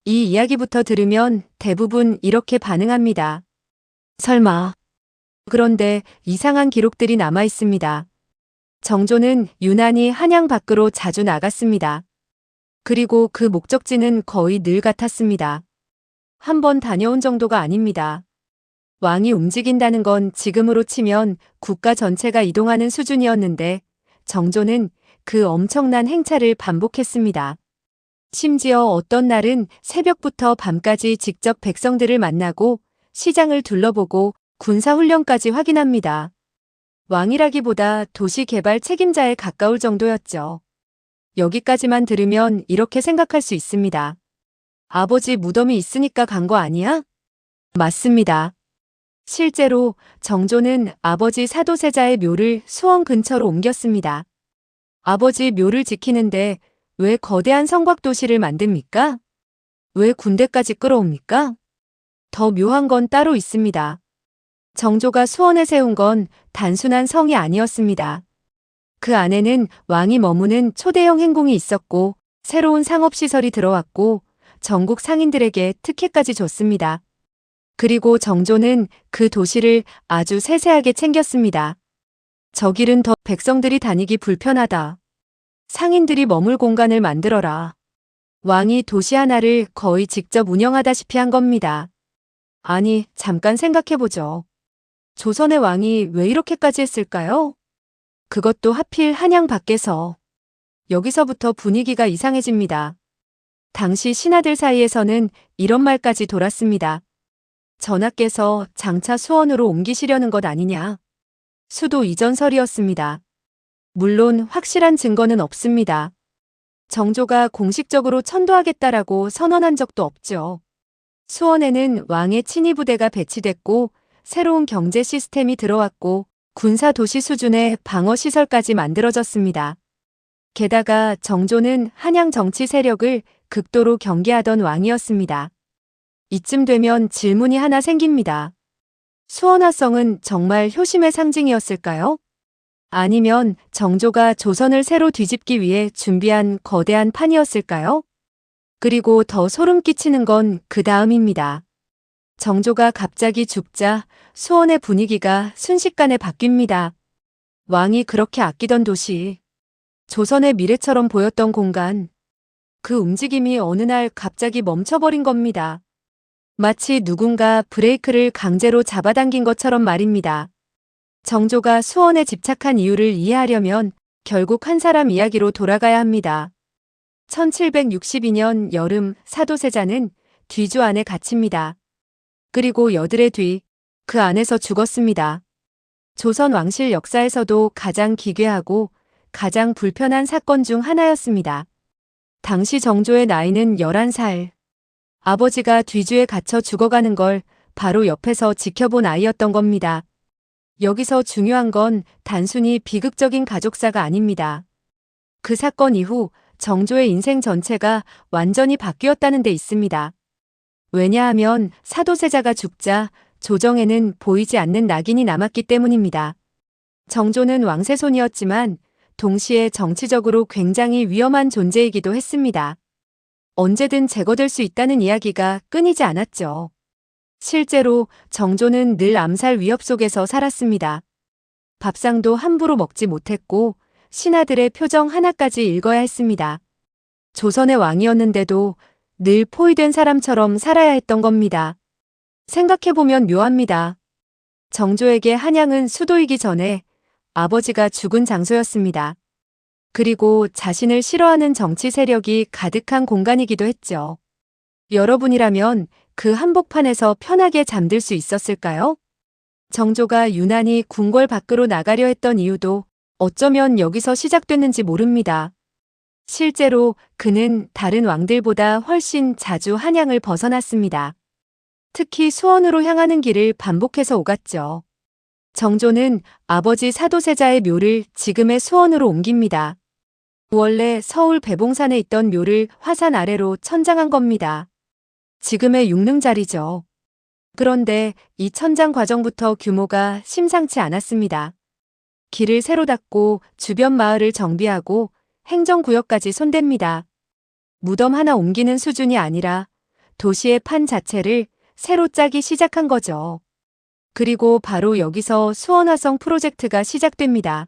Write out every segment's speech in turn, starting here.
이 이야기부터 들으면 대부분 이렇게 반응합니다. 설마. 그런데 이상한 기록들이 남아 있습니다. 정조는 유난히 한양 밖으로 자주 나갔습니다. 그리고 그 목적지는 거의 늘 같았습니다. 한 번 다녀온 정도가 아닙니다. 왕이 움직인다는 건 지금으로 치면 국가 전체가 이동하는 수준이었는데 정조는 그 엄청난 행차를 반복했습니다. 심지어 어떤 날은 새벽부터 밤까지 직접 백성들을 만나고 시장을 둘러보고 군사훈련까지 확인합니다. 왕이라기보다 도시개발 책임자에 가까울 정도였죠. 여기까지만 들으면 이렇게 생각할 수 있습니다. 아버지 무덤이 있으니까 간 거 아니야? 맞습니다. 실제로 정조는 아버지 사도세자의 묘를 수원 근처로 옮겼습니다. 아버지 묘를 지키는데 왜 거대한 성곽도시를 만듭니까? 왜 군대까지 끌어옵니까? 더 묘한 건 따로 있습니다. 정조가 수원에 세운 건 단순한 성이 아니었습니다. 그 안에는 왕이 머무는 초대형 행궁이 있었고 새로운 상업시설이 들어왔고 전국 상인들에게 특혜까지 줬습니다. 그리고 정조는 그 도시를 아주 세세하게 챙겼습니다. 저 길은 더 백성들이 다니기 불편하다. 상인들이 머물 공간을 만들어라. 왕이 도시 하나를 거의 직접 운영하다시피 한 겁니다. 아니, 잠깐 생각해보죠. 조선의 왕이 왜 이렇게까지 했을까요? 그것도 하필 한양 밖에서. 여기서부터 분위기가 이상해집니다. 당시 신하들 사이에서는 이런 말까지 돌았습니다. 전하께서 장차 수원으로 옮기시려는 것 아니냐. 수도 이전설이었습니다. 물론 확실한 증거는 없습니다. 정조가 공식적으로 천도하겠다라고 선언한 적도 없죠. 수원에는 왕의 친위 부대가 배치됐고 새로운 경제 시스템이 들어왔고 군사 도시 수준의 방어 시설까지 만들어졌습니다. 게다가 정조는 한양 정치 세력을 극도로 경계하던 왕이었습니다. 이쯤 되면 질문이 하나 생깁니다. 수원화성은 정말 효심의 상징이었을까요? 아니면 정조가 조선을 새로 뒤집기 위해 준비한 거대한 판이었을까요? 그리고 더 소름 끼치는 건 그 다음입니다. 정조가 갑자기 죽자 수원의 분위기가 순식간에 바뀝니다. 왕이 그렇게 아끼던 도시, 조선의 미래처럼 보였던 공간, 그 움직임이 어느 날 갑자기 멈춰버린 겁니다. 마치 누군가 브레이크를 강제로 잡아당긴 것처럼 말입니다. 정조가 수원에 집착한 이유를 이해하려면 결국 한 사람 이야기로 돌아가야 합니다. 1762년 여름 사도세자는 뒤주 안에 갇힙니다. 그리고 여드레 뒤 그 안에서 죽었습니다. 조선 왕실 역사에서도 가장 기괴하고 가장 불편한 사건 중 하나였습니다. 당시 정조의 나이는 11살. 아버지가 뒤주에 갇혀 죽어가는 걸 바로 옆에서 지켜본 아이였던 겁니다. 여기서 중요한 건 단순히 비극적인 가족사가 아닙니다. 그 사건 이후 정조의 인생 전체가 완전히 바뀌었다는 데 있습니다. 왜냐하면 사도세자가 죽자 조정에는 보이지 않는 낙인이 남았기 때문입니다. 정조는 왕세손이었지만 동시에 정치적으로 굉장히 위험한 존재이기도 했습니다. 언제든 제거될 수 있다는 이야기가 끊이지 않았죠. 실제로 정조는 늘 암살 위협 속에서 살았습니다. 밥상도 함부로 먹지 못했고 신하들의 표정 하나까지 읽어야 했습니다. 조선의 왕이었는데도 늘 포위된 사람처럼 살아야 했던 겁니다. 생각해보면 묘합니다. 정조에게 한양은 수도이기 전에 아버지가 죽은 장소였습니다. 그리고 자신을 싫어하는 정치 세력이 가득한 공간이기도 했죠. 여러분이라면 그 한복판에서 편하게 잠들 수 있었을까요? 정조가 유난히 궁궐 밖으로 나가려 했던 이유도 어쩌면 여기서 시작됐는지 모릅니다. 실제로 그는 다른 왕들보다 훨씬 자주 한양을 벗어났습니다. 특히 수원으로 향하는 길을 반복해서 오갔죠. 정조는 아버지 사도세자의 묘를 지금의 수원으로 옮깁니다. 원래 서울 배봉산에 있던 묘를 화산 아래로 천장한 겁니다. 지금의 육릉자리죠. 그런데 이 천장 과정부터 규모가 심상치 않았습니다. 길을 새로 닦고 주변 마을을 정비하고 행정구역까지 손댑니다. 무덤 하나 옮기는 수준이 아니라 도시의 판 자체를 새로 짜기 시작한 거죠. 그리고 바로 여기서 수원화성 프로젝트가 시작됩니다.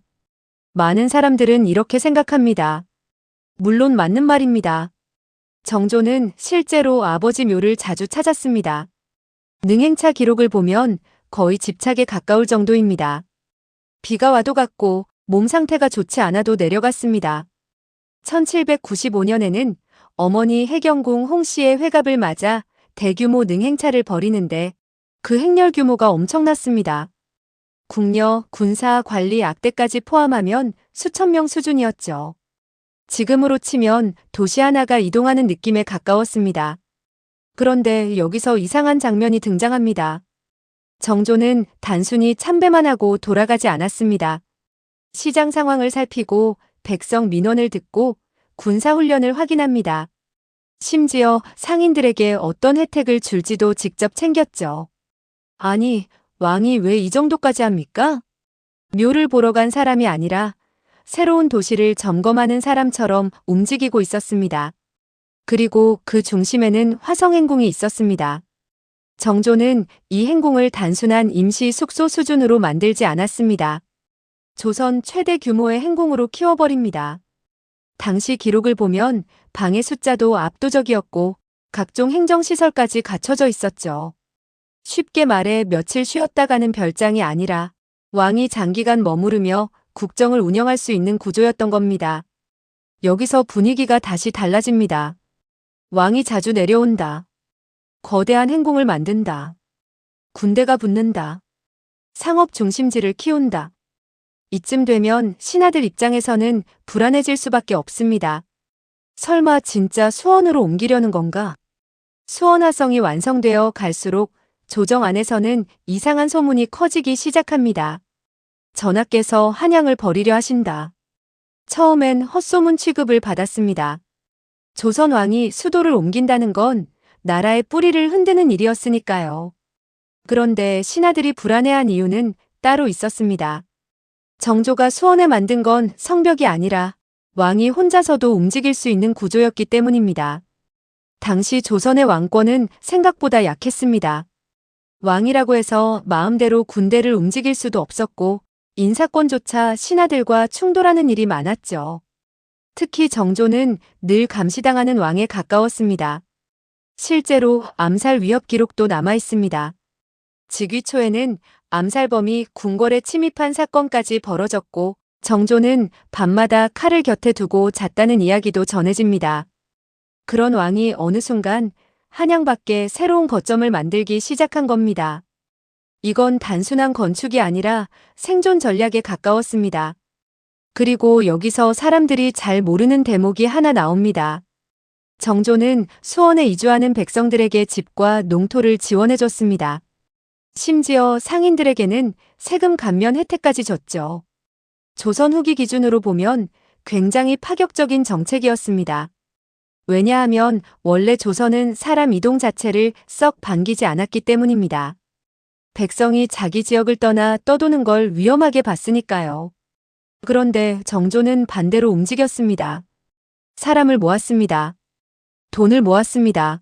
많은 사람들은 이렇게 생각합니다. 물론 맞는 말입니다. 정조는 실제로 아버지 묘를 자주 찾았습니다. 능행차 기록을 보면 거의 집착에 가까울 정도입니다. 비가 와도 갔고 몸 상태가 좋지 않아도 내려갔습니다. 1795년에는 어머니 해경궁 홍씨의 회갑을 맞아 대규모 능행차를 벌이는데 그 행렬 규모가 엄청났습니다. 궁녀, 군사, 관리, 악대까지 포함하면 수천 명 수준이었죠. 지금으로 치면 도시 하나가 이동하는 느낌에 가까웠습니다. 그런데 여기서 이상한 장면이 등장합니다. 정조는 단순히 참배만 하고 돌아가지 않았습니다. 시장 상황을 살피고 백성 민원을 듣고 군사훈련을 확인합니다. 심지어 상인들에게 어떤 혜택을 줄지도 직접 챙겼죠. 아니, 왕이 왜 이 정도까지 합니까? 묘를 보러 간 사람이 아니라 새로운 도시를 점검하는 사람처럼 움직이고 있었습니다. 그리고 그 중심에는 화성행궁이 있었습니다. 정조는 이 행궁을 단순한 임시 숙소 수준으로 만들지 않았습니다. 조선 최대 규모의 행궁으로 키워버립니다. 당시 기록을 보면 방의 숫자도 압도적이었고 각종 행정시설까지 갖춰져 있었죠. 쉽게 말해 며칠 쉬었다 가는 별장이 아니라 왕이 장기간 머무르며 국정을 운영할 수 있는 구조였던 겁니다. 여기서 분위기가 다시 달라집니다. 왕이 자주 내려온다. 거대한 행궁을 만든다. 군대가 붙는다. 상업 중심지를 키운다. 이쯤 되면 신하들 입장에서는 불안해질 수밖에 없습니다. 설마 진짜 수원으로 옮기려는 건가? 수원화성이 완성되어 갈수록 조정 안에서는 이상한 소문이 커지기 시작합니다. 전하께서 한양을 버리려 하신다. 처음엔 헛소문 취급을 받았습니다. 조선 왕이 수도를 옮긴다는 건 나라의 뿌리를 흔드는 일이었으니까요. 그런데 신하들이 불안해한 이유는 따로 있었습니다. 정조가 수원에 만든 건 성벽이 아니라 왕이 혼자서도 움직일 수 있는 구조였기 때문입니다. 당시 조선의 왕권은 생각보다 약했습니다. 왕이라고 해서 마음대로 군대를 움직일 수도 없었고 인사권조차 신하들과 충돌하는 일이 많았죠. 특히 정조는 늘 감시당하는 왕에 가까웠습니다. 실제로 암살 위협 기록도 남아 있습니다. 즉위 초에는 암살범이 궁궐에 침입한 사건까지 벌어졌고 정조는 밤마다 칼을 곁에 두고 잤다는 이야기도 전해집니다. 그런 왕이 어느 순간 한양 밖에 새로운 거점을 만들기 시작한 겁니다. 이건 단순한 건축이 아니라 생존 전략에 가까웠습니다. 그리고 여기서 사람들이 잘 모르는 대목이 하나 나옵니다. 정조는 수원에 이주하는 백성들에게 집과 농토를 지원해줬습니다. 심지어 상인들에게는 세금 감면 혜택까지 줬죠. 조선 후기 기준으로 보면 굉장히 파격적인 정책이었습니다. 왜냐하면 원래 조선은 사람 이동 자체를 썩 반기지 않았기 때문입니다. 백성이 자기 지역을 떠나 떠도는 걸 위험하게 봤으니까요. 그런데 정조는 반대로 움직였습니다. 사람을 모았습니다. 돈을 모았습니다.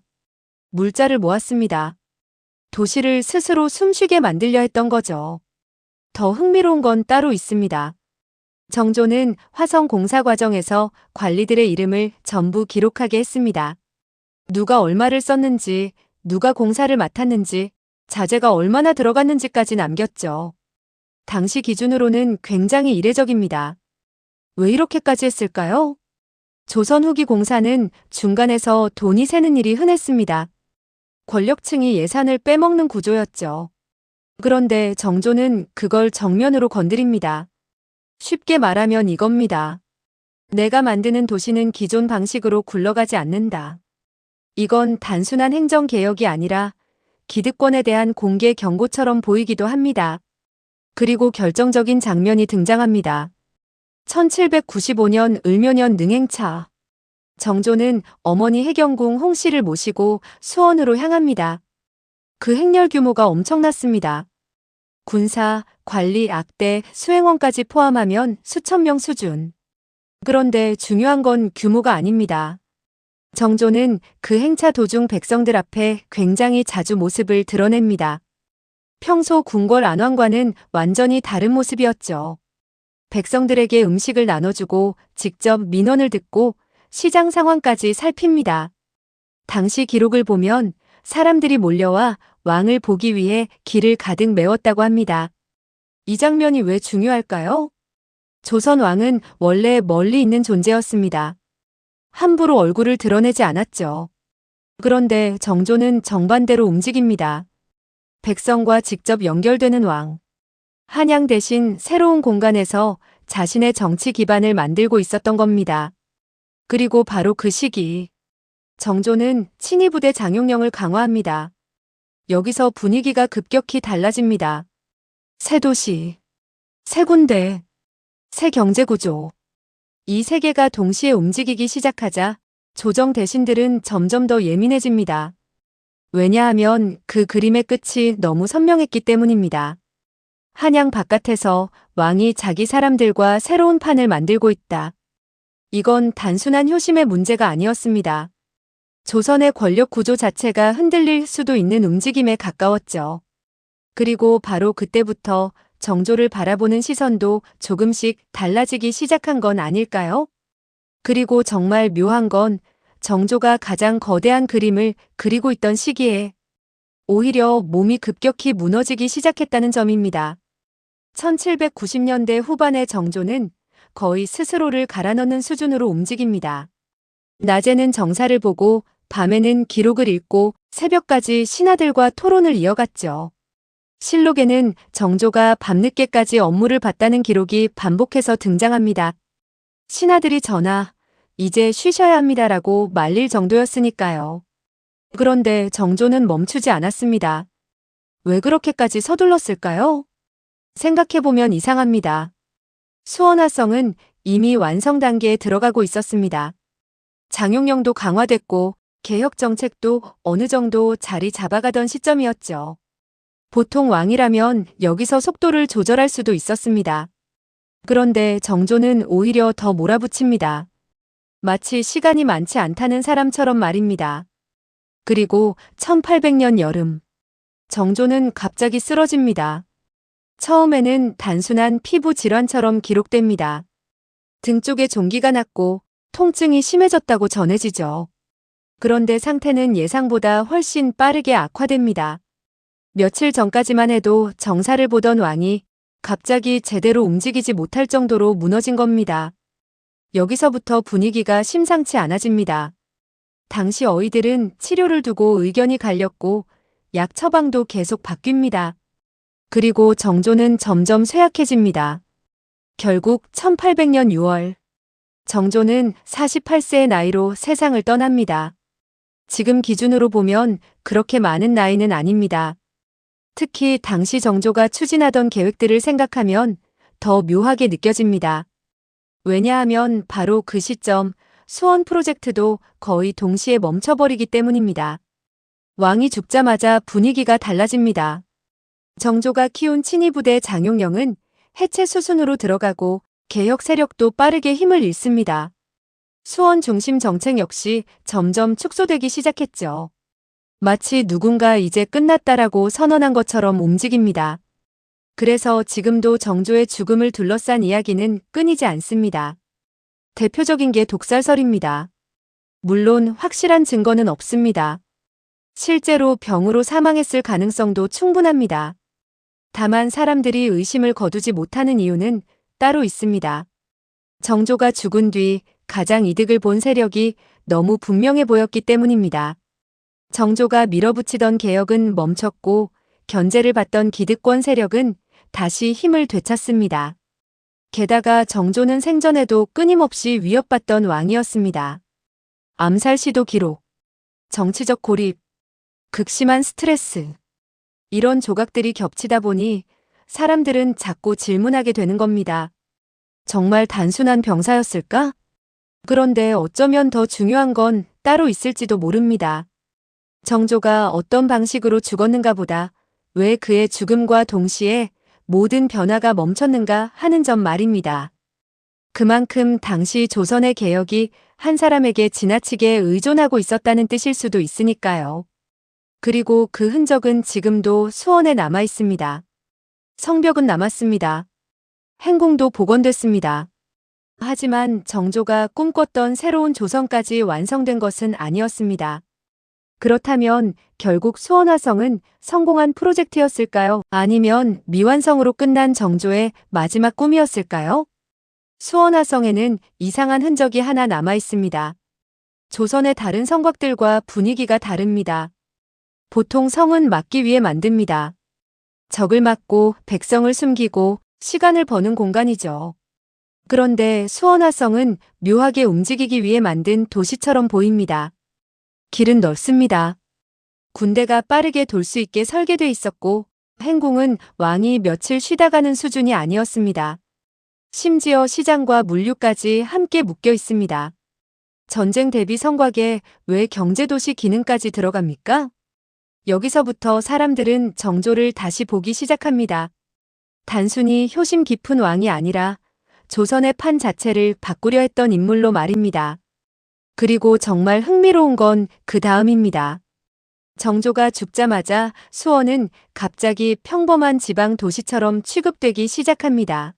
물자를 모았습니다. 도시를 스스로 숨쉬게 만들려 했던 거죠. 더 흥미로운 건 따로 있습니다. 정조는 화성 공사 과정에서 관리들의 이름을 전부 기록하게 했습니다. 누가 얼마를 썼는지, 누가 공사를 맡았는지, 자재가 얼마나 들어갔는지까지 남겼죠. 당시 기준으로는 굉장히 이례적입니다. 왜 이렇게까지 했을까요? 조선 후기 공사는 중간에서 돈이 새는 일이 흔했습니다. 권력층이 예산을 빼먹는 구조였죠. 그런데 정조는 그걸 정면으로 건드립니다. 쉽게 말하면 이겁니다. 내가 만드는 도시는 기존 방식으로 굴러가지 않는다. 이건 단순한 행정개혁이 아니라 기득권에 대한 공개 경고처럼 보이기도 합니다. 그리고 결정적인 장면이 등장합니다. 1795년 을묘년 능행차. 정조는 어머니 해경궁 홍씨를 모시고 수원으로 향합니다. 그 행렬 규모가 엄청났습니다. 군사, 관리, 악대, 수행원까지 포함하면 수천 명 수준. 그런데 중요한 건 규모가 아닙니다. 정조는 그 행차 도중 백성들 앞에 굉장히 자주 모습을 드러냅니다. 평소 궁궐 안왕과는 완전히 다른 모습이었죠. 백성들에게 음식을 나눠주고 직접 민원을 듣고 시장 상황까지 살핍니다. 당시 기록을 보면 사람들이 몰려와 왕을 보기 위해 길을 가득 메웠다고 합니다. 이 장면이 왜 중요할까요? 조선 왕은 원래 멀리 있는 존재였습니다. 함부로 얼굴을 드러내지 않았죠. 그런데 정조는 정반대로 움직입니다. 백성과 직접 연결되는 왕. 한양 대신 새로운 공간에서 자신의 정치 기반을 만들고 있었던 겁니다. 그리고 바로 그 시기, 정조는 친위부대 장용령을 강화합니다. 여기서 분위기가 급격히 달라집니다. 새 도시, 새 군대, 새 경제구조. 이 세 개가 동시에 움직이기 시작하자 조정 대신들은 점점 더 예민해집니다. 왜냐하면 그 그림의 끝이 너무 선명했기 때문입니다. 한양 바깥에서 왕이 자기 사람들과 새로운 판을 만들고 있다. 이건 단순한 효심의 문제가 아니었습니다. 조선의 권력 구조 자체가 흔들릴 수도 있는 움직임에 가까웠죠. 그리고 바로 그때부터 정조를 바라보는 시선도 조금씩 달라지기 시작한 건 아닐까요? 그리고 정말 묘한 건 정조가 가장 거대한 그림을 그리고 있던 시기에 오히려 몸이 급격히 무너지기 시작했다는 점입니다. 1790년대 후반의 정조는 거의 스스로를 갈아넣는 수준으로 움직입니다. 낮에는 정사를 보고 밤에는 기록을 읽고 새벽까지 신하들과 토론을 이어갔죠. 실록에는 정조가 밤늦게까지 업무를 봤다는 기록이 반복해서 등장합니다. 신하들이 전하, 이제 쉬셔야 합니다라고 말릴 정도였으니까요. 그런데 정조는 멈추지 않았습니다. 왜 그렇게까지 서둘렀을까요? 생각해보면 이상합니다. 수원화성은 이미 완성 단계에 들어가고 있었습니다. 장용령도 강화됐고 개혁 정책도 어느 정도 자리 잡아가던 시점이었죠. 보통 왕이라면 여기서 속도를 조절할 수도 있었습니다. 그런데 정조는 오히려 더 몰아붙입니다. 마치 시간이 많지 않다는 사람처럼 말입니다. 그리고 1800년 여름, 정조는 갑자기 쓰러집니다. 처음에는 단순한 피부 질환처럼 기록됩니다. 등 쪽에 종기가 났고 통증이 심해졌다고 전해지죠. 그런데 상태는 예상보다 훨씬 빠르게 악화됩니다. 며칠 전까지만 해도 정사를 보던 왕이 갑자기 제대로 움직이지 못할 정도로 무너진 겁니다. 여기서부터 분위기가 심상치 않아집니다. 당시 어의들은 치료를 두고 의견이 갈렸고 약 처방도 계속 바뀝니다. 그리고 정조는 점점 쇠약해집니다. 결국 1800년 6월, 정조는 48세의 나이로 세상을 떠납니다. 지금 기준으로 보면 그렇게 많은 나이는 아닙니다. 특히 당시 정조가 추진하던 계획들을 생각하면 더 묘하게 느껴집니다. 왜냐하면 바로 그 시점 수원 프로젝트도 거의 동시에 멈춰버리기 때문입니다. 왕이 죽자마자 분위기가 달라집니다. 정조가 키운 친위부대 장용령은 해체 수순으로 들어가고 개혁 세력도 빠르게 힘을 잃습니다. 수원 중심 정책 역시 점점 축소되기 시작했죠. 마치 누군가 이제 끝났다라고 선언한 것처럼 움직입니다. 그래서 지금도 정조의 죽음을 둘러싼 이야기는 끊이지 않습니다. 대표적인 게 독살설입니다. 물론 확실한 증거는 없습니다. 실제로 병으로 사망했을 가능성도 충분합니다. 다만 사람들이 의심을 거두지 못하는 이유는 따로 있습니다. 정조가 죽은 뒤 가장 이득을 본 세력이 너무 분명해 보였기 때문입니다. 정조가 밀어붙이던 개혁은 멈췄고 견제를 받던 기득권 세력은 다시 힘을 되찾습니다. 게다가 정조는 생전에도 끊임없이 위협받던 왕이었습니다. 암살 시도 기록, 정치적 고립, 극심한 스트레스. 이런 조각들이 겹치다 보니 사람들은 자꾸 질문하게 되는 겁니다. 정말 단순한 병사였을까? 그런데 어쩌면 더 중요한 건 따로 있을지도 모릅니다. 정조가 어떤 방식으로 죽었는가 보다 왜 그의 죽음과 동시에 모든 변화가 멈췄는가 하는 점 말입니다. 그만큼 당시 조선의 개혁이 한 사람에게 지나치게 의존하고 있었다는 뜻일 수도 있으니까요. 그리고 그 흔적은 지금도 수원에 남아 있습니다. 성벽은 남았습니다. 행궁도 복원됐습니다. 하지만 정조가 꿈꿨던 새로운 조선까지 완성된 것은 아니었습니다. 그렇다면 결국 수원화성은 성공한 프로젝트였을까요? 아니면 미완성으로 끝난 정조의 마지막 꿈이었을까요? 수원화성에는 이상한 흔적이 하나 남아 있습니다. 조선의 다른 성곽들과 분위기가 다릅니다. 보통 성은 막기 위해 만듭니다. 적을 막고 백성을 숨기고 시간을 버는 공간이죠. 그런데 수원화성은 묘하게 움직이기 위해 만든 도시처럼 보입니다. 길은 넓습니다. 군대가 빠르게 돌 수 있게 설계돼 있었고 행궁은 왕이 며칠 쉬다 가는 수준이 아니었습니다. 심지어 시장과 물류까지 함께 묶여 있습니다. 전쟁 대비 성곽에 왜 경제도시 기능까지 들어갑니까? 여기서부터 사람들은 정조를 다시 보기 시작합니다. 단순히 효심 깊은 왕이 아니라 조선의 판 자체를 바꾸려 했던 인물로 말입니다. 그리고 정말 흥미로운 건 그 다음입니다. 정조가 죽자마자 수원은 갑자기 평범한 지방 도시처럼 취급되기 시작합니다.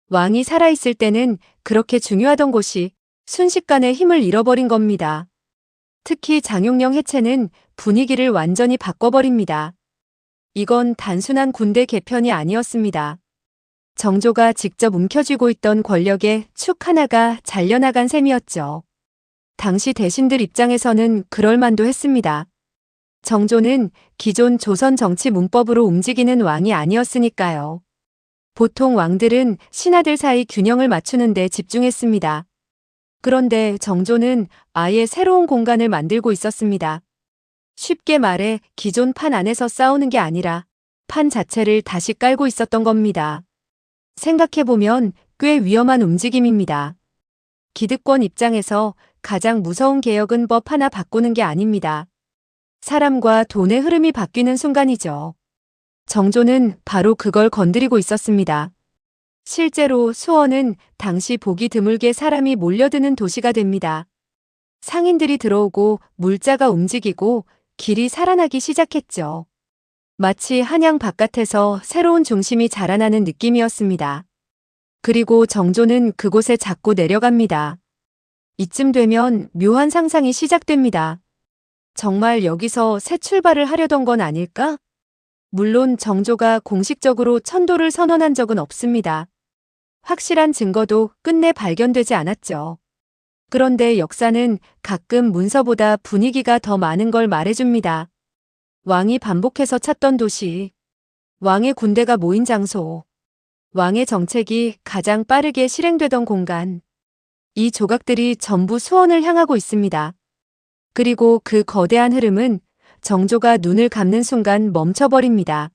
왕이 살아있을 때는 그렇게 중요하던 곳이 순식간에 힘을 잃어버린 겁니다. 특히 장용령 해체는 분위기를 완전히 바꿔버립니다. 이건 단순한 군대 개편이 아니었습니다. 정조가 직접 움켜쥐고 있던 권력의 축 하나가 잘려나간 셈이었죠. 당시 대신들 입장에서는 그럴만도 했습니다. 정조는 기존 조선 정치 문법으로 움직이는 왕이 아니었으니까요. 보통 왕들은 신하들 사이 균형을 맞추는 데 집중했습니다. 그런데 정조는 아예 새로운 공간을 만들고 있었습니다. 쉽게 말해 기존 판 안에서 싸우는 게 아니라 판 자체를 다시 깔고 있었던 겁니다. 생각해보면 꽤 위험한 움직임입니다. 기득권 입장에서 가장 무서운 개혁은 법 하나 바꾸는 게 아닙니다. 사람과 돈의 흐름이 바뀌는 순간이죠. 정조는 바로 그걸 건드리고 있었습니다. 실제로 수원은 당시 보기 드물게 사람이 몰려드는 도시가 됩니다. 상인들이 들어오고 물자가 움직이고 길이 살아나기 시작했죠. 마치 한양 바깥에서 새로운 중심이 자라나는 느낌이었습니다. 그리고 정조는 그곳에 자꾸 내려갑니다. 이쯤 되면 묘한 상상이 시작됩니다. 정말 여기서 새 출발을 하려던 건 아닐까? 물론 정조가 공식적으로 천도를 선언한 적은 없습니다. 확실한 증거도 끝내 발견되지 않았죠. 그런데 역사는 가끔 문서보다 분위기가 더 많은 걸 말해줍니다. 왕이 반복해서 찾던 도시, 왕의 군대가 모인 장소, 왕의 정책이 가장 빠르게 실행되던 공간, 이 조각들이 전부 수원을 향하고 있습니다. 그리고 그 거대한 흐름은 정조가 눈을 감는 순간 멈춰버립니다.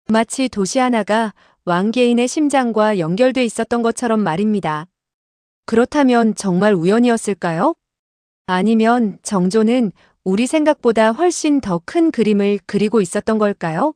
마치 도시 하나가 왕 개인의 심장과 연결돼 있었던 것처럼 말입니다. 그렇다면 정말 우연이었을까요? 아니면 정조는 우리 생각보다 훨씬 더 큰 그림을 그리고 있었던 걸까요?